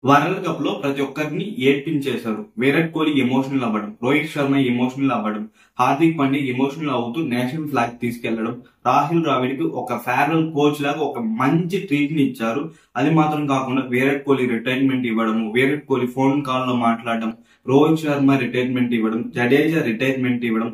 World cup లో ప్రతి ఒక్కరిని ఏడ్పించేశారు. విరాట్ కోహ్లీ ఎమోషనల్ అవ్వడం, రోహిత్ శర్మ ఎమోషనల్ అవ్వడం, హార్దిక్ పాండ్యా ఎమోషనల్ అవుతూ నేషనల్ ఫ్లాగ్ తీసుకెళ్లడం, రాహుల్ ద్రావిడ్ కి ఒక ఫేర్వెల్ కోచ్ లాగా ఒక మంచి ట్రీట్ ని ఇచ్చారు. అది మాత్రం కాకుండా విరాట్ కోహ్లీ రిటైర్మెంట్ ఇవ్వడము, విరాట్ కోహ్లీ ఫోన్ కాల్ లో మాట్లాడడం, రోహిత్ శర్మ రిటైర్మెంట్ ఇవ్వడం, జడేజా రిటైర్మెంట్ ఇవ్వడం,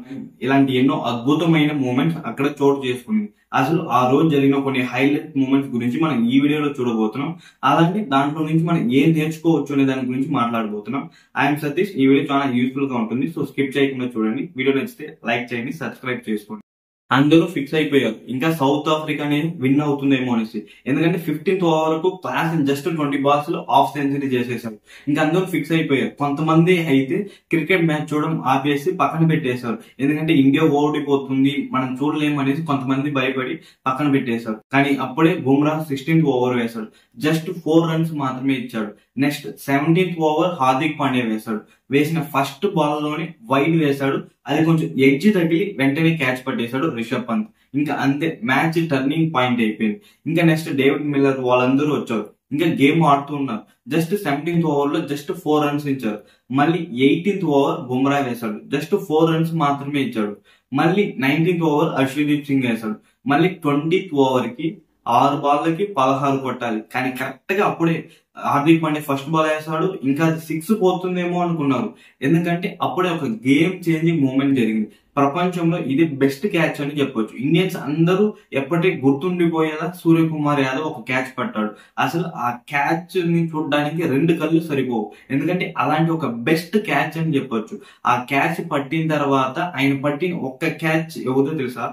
ఇలాంటి ఎన్నో అద్భుతమైన మూమెంట్స్ అక్కడ చోటు చేసుకుంది. అసలు ఆ రోజు జరిగిన కొన్ని హైలైట్ మూమెంట్స్ గురించి మనం ఈ వీడియోలో చూడబోతున్నాం. అలాగే దాంట్లో నుంచి మనం ఏం నేర్చుకోవచ్చు అనే దాని గురించి మాట్లాడబోతున్నాం. ఐఎమ్ సతీష్. ఈ వీడియో చాలా యూస్ఫుల్ గా ఉంటుంది, సో స్కిప్ చేయకుండా చూడండి. వీడియో నచ్చితే లైక్ చేయండి, సబ్స్క్రైబ్ చేసుకోండి. అందరూ ఫిక్స్ అయిపోయారు ఇంకా సౌత్ ఆఫ్రికానే విన్ అవుతుందేమో అనేసి. ఎందుకంటే 15th ఓవర్ వరకు క్లాస్ జస్ట్ 20 balls లో హాఫ్ సెంచరీ చేసేసారు. ఇంకా అందరూ ఫిక్స్ అయిపోయారు. కొంతమంది అయితే క్రికెట్ మ్యాచ్ చూడడం ఆపేసి పక్కన పెట్టేశారు. ఎందుకంటే ఇండియా ఓడిపోతుంది, మనం చూడలేము అనేసి కొంతమంది భయపడి పక్కన పెట్టేశారు. కానీ అప్పుడే బుమ్రా 16th ఓవర్ వేశాడు. జస్ట్ 4 runs మాత్రమే ఇచ్చాడు. Next 17th over Hardik Pandya వేశాడు. వేసిన ఫస్ట్ బాల్ లోనే వైడ్ వేశాడు. అది కొంచెం ఎడ్జ్ తగిలి వెంటనే క్యాచ్ పట్టేశాడు రిషబ్ పంత్. ఇంకా అంతే, మ్యాచ్ టర్నింగ్ పాయింట్ అయిపోయింది. ఇంకా నెక్స్ట్ డేవిడ్ మిల్లర్ వాళ్ళందరూ వచ్చారు. ఇంకా గేమ్ ఆడుతూ ఉన్నారు. జస్ట్ 17th ఓవర్ లో జస్ట్ 4 runs ఇచ్చారు. మళ్ళీ 18th ఓవర్ బుమ్రా వేశాడు. జస్ట్ 4 runs మాత్రమే ఇచ్చాడు. మళ్ళీ 19th ఓవర్ అర్షదీప్ సింగ్ వేశాడు. మళ్ళీ 20th ఓవర్ కి 6 బాళ్ళకి 16 కొట్టాలి. కానీ కరెక్ట్ గా అప్పుడే హార్దిక్ పాండ్యా ఫస్ట్ బాల్ వేసాడు. ఇంకా అది 6 పోతుందేమో అనుకున్నారు. ఎందుకంటే అప్పుడే ఒక గేమ్ చేంజింగ్ మూమెంట్ జరిగింది. ప్రపంచంలో ఇది బెస్ట్ క్యాచ్ అని చెప్పొచ్చు. ఇండియన్స్ అందరూ ఎప్పటికీ గుర్తుండిపోయేలా సూర్యకుమార్ యాదవ్ ఒక క్యాచ్ పట్టాడు. అసలు ఆ క్యాచ్ ని చూడడానికి 2 కళ్ళు సరిపోవు. ఎందుకంటే అలాంటి ఒక బెస్ట్ క్యాచ్ అని చెప్పొచ్చు. ఆ క్యాచ్ పట్టిన తర్వాత ఆయన పట్టిన ఒక్క క్యాచ్ ఎవరిదో తెలుసా?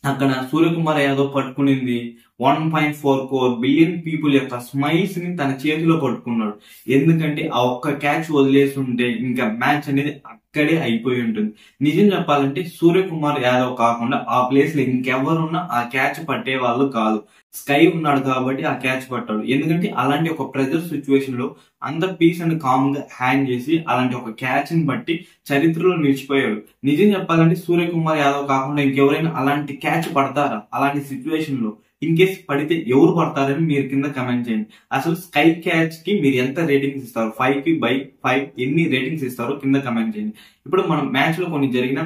అక్కడ సూర్యకుమార్ యాదవ్ పట్టుకునింది 1.44 బిలియన్ పీపుల్ యొక్క స్మైల్స్ ని తన చేతిలో పట్టుకున్నాడు. ఎందుకంటే ఆ ఒక్క క్యాచ్ వదిలేసి ఉంటే ఇంకా మ్యాచ్ అనేది అక్కడే అయిపోయి ఉంటుంది. నిజం చెప్పాలంటే సూర్యకుమార్ యాదవ్ కాకుండా ఆ ప్లేస్ లో ఇంకెవరున్నా ఆ క్యాచ్ పట్టే వాళ్ళు కాదు. స్కై ఉన్నాడు కాబట్టి ఆ క్యాచ్ పట్టాడు. ఎందుకంటే అలాంటి ఒక ప్రెజర్ సిచ్యువేషన్ లో అంత పీస్ అండ్ కామ్ గా హ్యాండ్ చేసి అలాంటి ఒక క్యాచ్ ని బట్టి చరిత్రలో నిలిచిపోయాడు. నిజం చెప్పాలంటే సూర్యకుమార్ యాదవ్ కాకుండా ఇంకెవరైనా అలాంటి క్యాచ్ పడతారా? అలాంటి సిచ్యువేషన్ లో ఇన్ కేస్ పడితే ఎవరు పడతారని మీరు కింద కమెంట్ చేయండి. అసలు స్కై క్యాచ్ కి మీరు ఎంత రేటింగ్స్ ఇస్తారు? 5/5 ఎన్ని రేటింగ్స్ ఇస్తారో కింద కమెంట్ చేయండి. ఇప్పుడు మనం మ్యాచ్ లో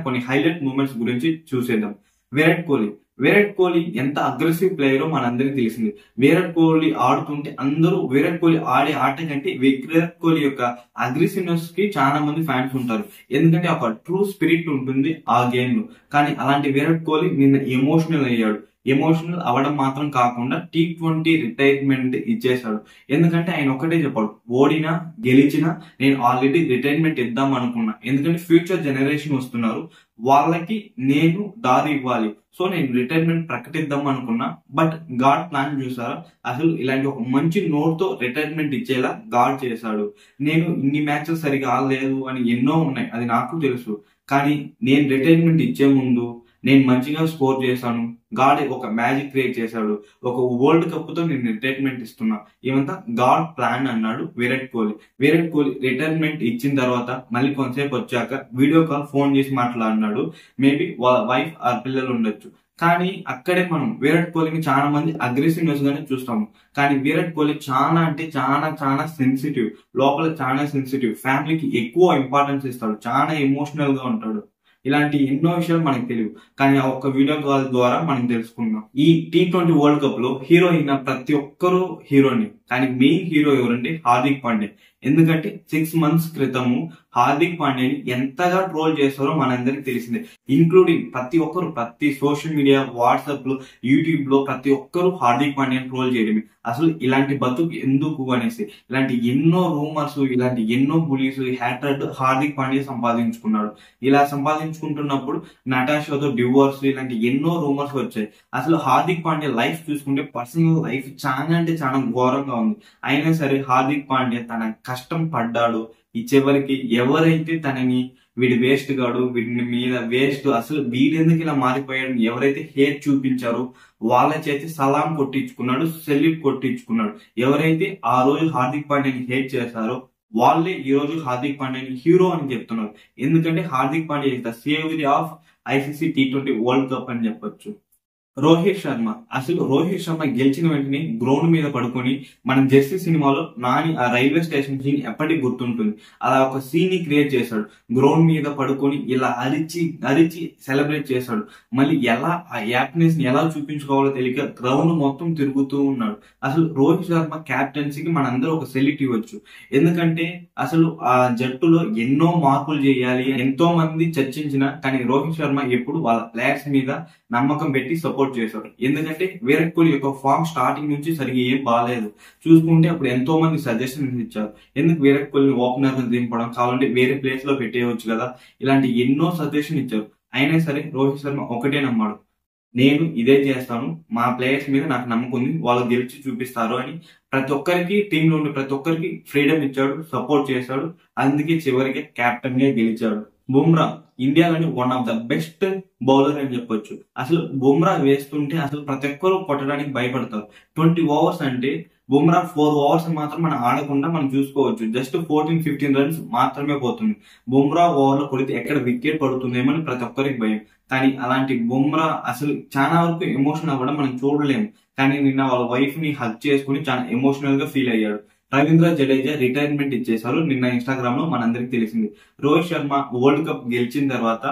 కొన్ని హైలైట్ మూమెంట్స్ గురించి చూసేద్దాం. విరాట్ కోహ్లీ ఎంత అగ్రెసివ్ ప్లేయరో మనందరికీ తెలిసింది. విరాట్ కోహ్లీ ఆడుతుంటే అందరూ విరాట్ కోహ్లీ ఆడే ఆట కంటే విరాట్ కోహ్లీ యొక్క అగ్రెసివ్నెస్ కి చాలా మంది ఫ్యాన్స్ ఉంటారు. ఎందుకంటే ఒక ట్రూ స్పిరిట్ ఉంటుంది ఆ గేమ్ లో. కానీ అలాంటి విరాట్ కోహ్లీ నిన్న ఎమోషనల్ అయ్యాడు. ఎమోషనల్ అవడం మాత్రం కాకుండా T20 రిటైర్మెంట్ ఇచ్చేశాడు. ఎందుకంటే ఆయన ఒకటే చెప్పాడు, ఓడినా గెలిచినా నేను ఆల్రెడీ రిటైర్మెంట్ ఇద్దాం అనుకున్నా. ఎందుకంటే ఫ్యూచర్ జనరేషన్ వస్తున్నారు, వాళ్ళకి నేను దారి ఇవ్వాలి. సో నేను రిటైర్మెంట్ ప్రకటిద్దాం అనుకున్నా. బట్ గాడ్ ప్లాన్ చూసారా? అసలు ఇలాంటి ఒక మంచి నోట్ తో రిటైర్మెంట్ ఇచ్చేలా గాడ్ చేశాడు. నేను ఇన్ని మ్యాచెస్ సరిగా ఆడలేదు అని ఎన్నో ఉన్నాయి, అది నాకు తెలుసు. కానీ నేను రిటైర్మెంట్ ఇచ్చే ముందు నేను మంచిగా స్కోర్ చేశాను. గాడ్ ఒక మ్యాజిక్ క్రియేట్ చేశాడు. ఒక వరల్డ్ కప్ తో నేను రిటైర్మెంట్ ఇస్తున్నా. ఇవంతా గాడ్ ప్లాన్ అన్నాడు విరాట్ కోహ్లీ. విరాట్ కోహ్లీ రిటైర్మెంట్ ఇచ్చిన తర్వాత మళ్ళీ కొంతసేపు వచ్చాక వీడియో కాల్ ఫోన్ చేసి మాట్లాడినాడు. మేబీ వాళ్ళ వైఫ్ ఆ పిల్లలు ఉండొచ్చు. కానీ అక్కడే మనం విరాట్ కోహ్లీని చాలా మంది అగ్రెసివ్నెస్ గానే చూస్తాము. కానీ విరాట్ కోహ్లీ చాలా అంటే చాలా సెన్సిటివ్. లోపల చాలా సెన్సిటివ్. ఫ్యామిలీకి ఎక్కువ ఇంపార్టెన్స్ ఇస్తాడు. చాలా ఎమోషనల్ గా ఉంటాడు. ఇలాంటి ఎన్నో విషయాలు మనకు తెలియదు. కానీ ఆ ఒక్క వీడియో కాల్ ద్వారా మనం తెలుసుకుందాం. ఈ T20 వరల్డ్ కప్ లో హీరో అయిన ప్రతి ఒక్కరూ హీరోని. కానీ మెయిన్ హీరో ఎవరంటే హార్దిక్ పాండ్యా. ఎందుకంటే 6 months క్రితము హార్దిక్ పాండ్యాని ఎంతగా ట్రోల్ చేస్తారో మనందరికి తెలిసిందే. ఇంక్లూడింగ్ ప్రతి ఒక్కరు, ప్రతి సోషల్ మీడియా, వాట్సాప్ లో, యూట్యూబ్ లో ప్రతి ఒక్కరు హార్దిక్ పాండ్యాని ట్రోల్ చేయడమే. అసలు ఇలాంటి బతుకు ఎందుకు అనేసి ఇలాంటి ఎన్నో రూమర్స్, ఇలాంటి ఎన్నో బులీస్, హ్యాట్రెడ్ హార్దిక్ పాండ్యా సంపాదించుకున్నాడు. ఇలా సంపాదించుకుంటున్నప్పుడు నటాషాతో డివోర్స్, ఇలాంటి ఎన్నో రూమర్స్ వచ్చాయి. అసలు హార్దిక్ పాండ్యా లైఫ్ చూసుకుంటే పర్సనల్ లైఫ్ చాలా అంటే చాలా ఘోరంగా ఉంది. అయినా సరే హార్దిక్ పాండ్యా తన కష్టం పడ్డాడు. ఈ చివరికి ఎవరైతే తనని వీడి వేస్ట్ గాడు, వీడిని మీద వేస్ట్, అసలు వీడెందుకు ఇలా మారిపోయాడు, ఎవరైతే హేట్ చూపించారో వాళ్ళ చేతి సలాం కొట్టించుకున్నాడు, సెల్యూట్ కొట్టించుకున్నాడు. ఎవరైతే ఆ రోజు హార్దిక్ పాండ్యాని హేట్ చేశారో వాళ్ళే ఈ రోజు హార్దిక్ పాండ్యాని హీరో అని చెప్తున్నారు. ఎందుకంటే Hardik Pandya is the savoury of ICC T20 world cup అని చెప్పొచ్చు. రోహిత్ శర్మ అసలు రోహిత్ శర్మ గెలిచిన వెంటనే గ్రౌండ్ మీద పడుకొని మన జెర్సీ సినిమాలో నాని ఆ రైల్వే స్టేషన్ సీన్ ఎప్పటికీ గుర్తుంటుంది. అలా ఒక సీన్ ని క్రియేట్ చేశాడు. గ్రౌండ్ మీద పడుకొని ఇలా అరిచి అరిచి సెలబ్రేట్ చేశాడు. మళ్ళీ ఎలా ఆ హ్యాపీనెస్ ని ఎలా చూపించుకోవాలో తెలియక గ్రౌండ్ మొత్తం తిరుగుతూ ఉన్నాడు. అసలు రోహిత్ శర్మ క్యాప్టెన్సీకి మనందరూ ఒక సెల్యూట్ ఇవ్వచ్చు. ఎందుకంటే అసలు ఆ జట్టులో ఎన్నో మార్పులు చేయాలి, ఎంతో మంది చర్చించిన కానీ రోహిత్ శర్మ ఎప్పుడు వాళ్ళ ప్లేయర్స్ మీద నమ్మకం పెట్టి సపోర్ట్ చేశాడు. ఎందుకంటే విరాట్ కోహ్లీ యొక్క ఫామ్ స్టార్టింగ్ నుంచి సరిగ్గా ఏం బాగాలేదు. చూసుకుంటే అప్పుడు ఎంతో మంది సజెషన్స్ ఇచ్చారు. ఎందుకు విరాట్ కోహ్లీ ఓపెనర్ దింపడం, కావాలంటే వేరే ప్లేస్ లో పెట్టేయవచ్చు కదా, ఇలాంటి ఎన్నో సజెషన్ ఇచ్చారు. అయినా సరే రోహిత్ శర్మ ఒకటే నమ్మాడు, నేను ఇదే చేస్తాను, మా ప్లేయర్స్ మీద నాకు నమ్మకం ఉంది, వాళ్ళు గెలిచి చూపిస్తారు అని ప్రతి ఒక్కరికి టీంలో ఉండే ప్రతి ఒక్కరికి ఫ్రీడమ్ ఇచ్చాడు, సపోర్ట్ చేశాడు. అందుకే చివరికి కెప్టెన్ గా గెలిచాడు. బుమ్రా ఇండియాలోని one of the best bowler అని చెప్పొచ్చు. అసలు బుమ్రా వేస్తుంటే అసలు ప్రతి ఒక్కరు కొట్టడానికి భయపడతారు. 20 ఓవర్స్ అంటే బుమ్రా 4 ఓవర్స్ మాత్రం మనం ఆడకుండా మనం చూసుకోవచ్చు. జస్ట్ 14-15 రన్స్ మాత్రమే పోతుంది. బుమ్రా ఓవర్ లో కొడితే ఎక్కడ వికెట్ పడుతుందేమో అని ప్రతి ఒక్కరికి భయం. కానీ అలాంటి బుమ్రా అసలు చాలా వరకు ఎమోషన్ అవ్వడం మనం చూడలేము. కానీ నిన్న వాళ్ళ వైఫ్ ని హగ్ చేసుకుని చాలా ఎమోషనల్ గా ఫీల్ అయ్యాడు. రవీంద్ర జడేజా రిటైర్మెంట్ ఇచ్చేశారు నిన్న. ఇన్స్టాగ్రామ్ లో మనందరికి తెలిసింది. రోహిత్ శర్మ వరల్డ్ కప్ గెలిచిన తర్వాత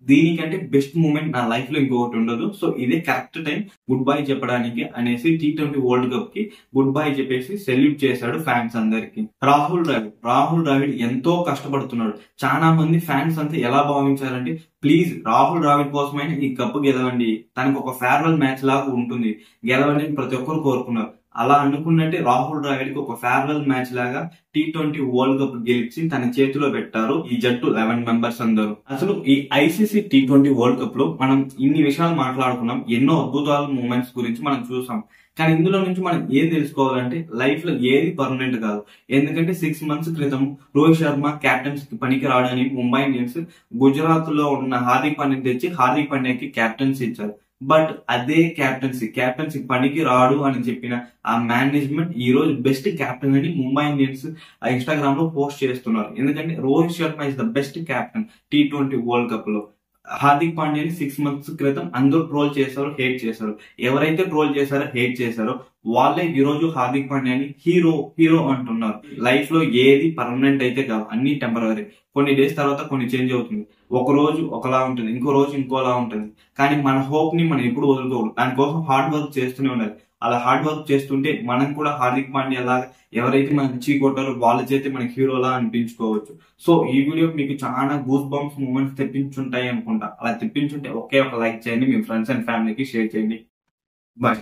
దీనికంటే బెస్ట్ మూమెంట్ నా లైఫ్ లో ఇంకొకటి ఉండదు, సో ఇదే కరెక్ట్ టైం గుడ్ బై చెప్పడానికి అనేసి T20 వరల్డ్ కప్ కి గుడ్ బై చెప్పేసి సెల్యూట్ చేశాడు ఫ్యాన్స్ అందరికి. రాహుల్ ద్రావిడ్ ఎంతో కష్టపడుతున్నాడు. చాలా మంది ఫ్యాన్స్ అంతా ఎలా భావించారంటే, ప్లీజ్ రాహుల్ ద్రావిడ్ కోసమైనా ఈ కప్పు గెలవండి, తనకు ఒక ఫేర్వెల్ మ్యాచ్ లాగా ఉంటుంది, గెలవండి అని ప్రతి ఒక్కరు కోరుకున్నారు. అలా అనుకున్నట్టే రాహుల్ ద్రావిడ్ కి ఒక ఫేర్వెల్ మ్యాచ్ లాగా T20 వరల్డ్ కప్ గెలిచి తన చేతిలో పెట్టారు ఈ జట్టు 11 మెంబర్స్ అందరూ. అసలు ఈ ICC T20 వరల్డ్ కప్ లో మనం ఇన్ని విషయాలు మాట్లాడుకున్నాం, ఎన్నో అద్భుతాల మూమెంట్స్ గురించి మనం చూసాం. కానీ ఇందులో నుంచి మనం ఏం తెలుసుకోవాలంటే, లైఫ్ లో ఏది పర్మనెంట్ కాదు. ఎందుకంటే 6 మంత్స్ క్రితం రోహిత్ శర్మ క్యాప్టెన్స్ కి పనికి రాడని ముంబై ఇండియన్స్ గుజరాత్ లో ఉన్న హార్దిక్ పాండ్యాని తెచ్చి హార్దిక్ పాండ్యాకి క్యాప్టెన్సీ ఇచ్చారు. బట్ అదే క్యాప్టెన్సీ పనికి రాడు అని చెప్పిన ఆ మేనేజ్మెంట్ ఈ రోజు బెస్ట్ క్యాప్టెన్ అని ముంబై ఇండియన్స్ ఇన్స్టాగ్రామ్ లో పోస్ట్ చేస్తున్నారు. ఎందుకంటే Rohit Sharma is the best captain T20 world cup లో. హార్దిక్ పాండ్యాని 6 మంత్స్ క్రితం అందరూ ట్రోల్ చేశారు, హేట్ చేశారు. ఎవరైతే ట్రోల్ చేశారో, హేట్ చేశారో వాళ్ళే ఈ రోజు హార్దిక్ పాండ్యాని హీరో అంటున్నారు. లైఫ్ లో ఏది పర్మనెంట్ అయితే కాదు, అన్ని టెంపరరీ. కొన్ని డేస్ తర్వాత కొన్ని చేంజ్ అవుతుంది. ఒక రోజు ఒకలా ఉంటుంది, ఇంకో రోజు ఇంకోలా ఉంటుంది. కానీ మన హోప్ ని మనం ఎప్పుడు వదులుకోకూడదు. దానికోసం హార్డ్ వర్క్ చేస్తూనే ఉండాలి. అలా హార్డ్ వర్క్ చేస్తుంటే మనం కూడా హార్దిక్ పాండ్యా లాగా ఎవరైతే మనకి చీ కొట్టారో వాళ్ళ చేతి మనకి హీరోలా అనిపించుకోవచ్చు. సో ఈ వీడియో మీకు చాలా గూస్ బంప్స్ మూమెంట్స్ తెప్పించుంటాయి అనుకుంటా. అలా తెప్పించుంటే ఒకే ఒక లైక్ చేయండి, మీ ఫ్రెండ్స్ అండ్ ఫ్యామిలీకి షేర్ చేయండి. బాయ్.